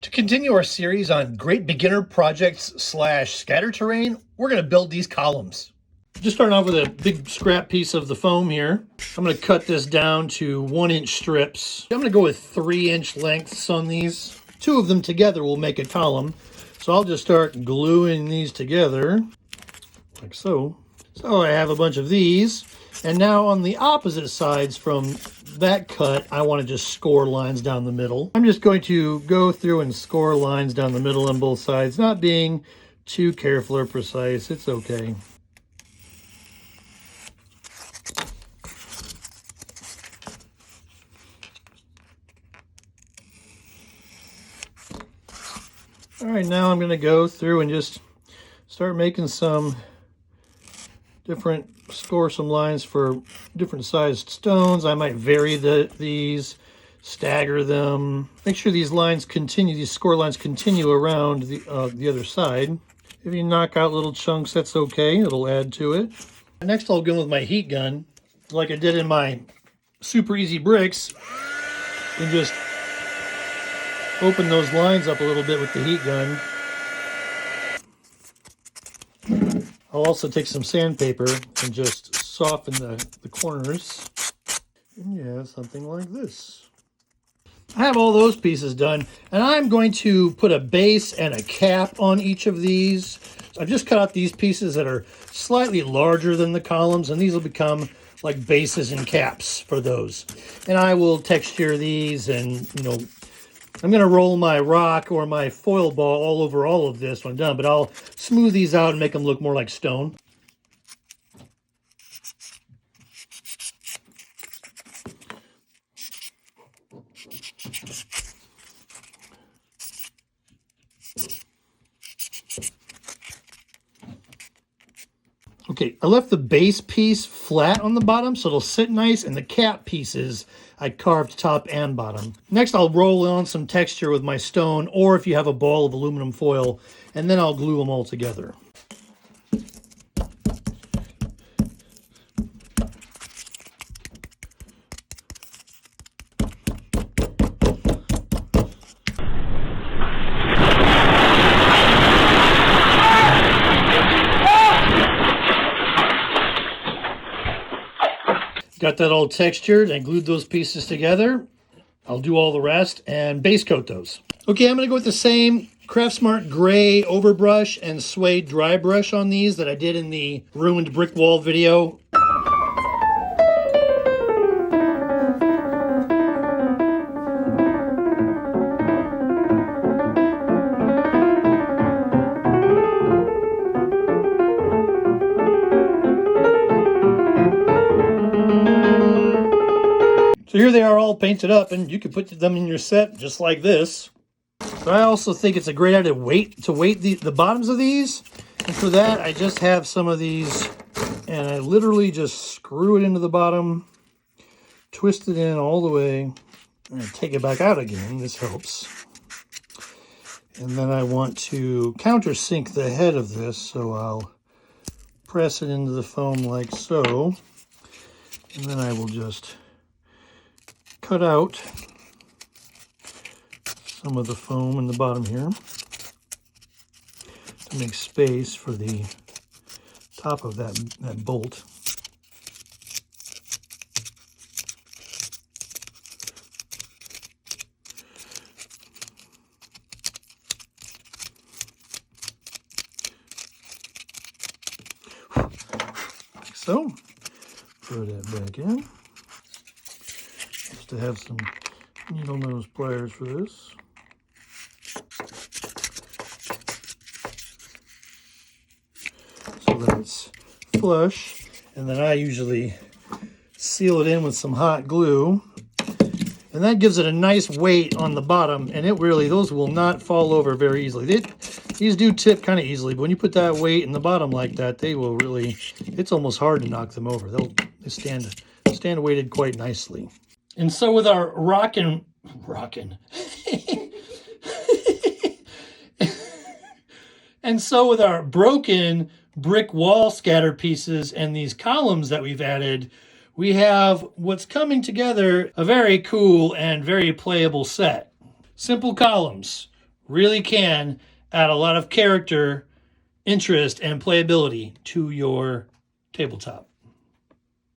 To continue our series on great beginner projects / scatter terrain, we're going to build these columns. Just starting off with a big scrap piece of the foam here. I'm going to cut this down to 1-inch strips. I'm going to go with 3-inch lengths on these. 2 of them together will make a column. So I'll just start gluing these together, like so. So I have a bunch of these. And now on the opposite sides from that cut, I want to just score lines down the middle. I'm just going to go through and score lines down the middle on both sides, not being too careful or precise. It's okay. All right, now I'm going to go through and just start making some score some lines for different sized stones. I might vary these, stagger them. Make sure these score lines continue around the other side. If you knock out little chunks, that's okay. It'll add to it. Next, I'll go with my heat gun, like I did in my super easy bricks, and just open those lines up a little bit with the heat gun. I'll also take some sandpaper and just soften the corners. And you have something like this. I have all those pieces done, and I'm going to put a base and a cap on each of these. So I've just cut out these pieces that are slightly larger than the columns, and these will become like bases and caps for those. And I will texture these, and I'm going to roll my rock or my foil ball all over all of this when I'm done, but I'll smooth these out and make them look more like stone. Okay, I left the base piece flat on the bottom so it'll sit nice, and the cap pieces I carved top and bottom. Next, I'll roll on some texture with my stone, or if you have a ball of aluminum foil, and then I'll glue them all together. Got that all textured and glued those pieces together. I'll do all the rest and base coat those. Okay, I'm going to go with the same Craftsmart gray overbrush and suede dry brush on these that I did in the ruined brick wall video. So here they are all painted up, and you can put them in your set just like this. But I also think it's a great idea to weight the bottoms of these. And for that, I just have some of these, and I literally just screw it into the bottom, twist it in all the way, and take it back out again. This helps. And then I want to countersink the head of this, so I'll press it into the foam like so. And then I will just cut out some of the foam in the bottom here to make space for the top of that bolt. Like so. Put that back in. To have some needle nose pliers for this. So that it's flush, and then I usually seal it in with some hot glue, and that gives it a nice weight on the bottom, and those will not fall over very easily. These do tip kind of easily, but when you put that weight in the bottom like that, they will really, it's almost hard to knock them over. They stand weighted quite nicely. And so with our rockin', and so with our broken brick wall scatter pieces and these columns that we've added, we have what's coming together a very cool and very playable set. Simple columns, really can add a lot of character, interest, and playability to your tabletop.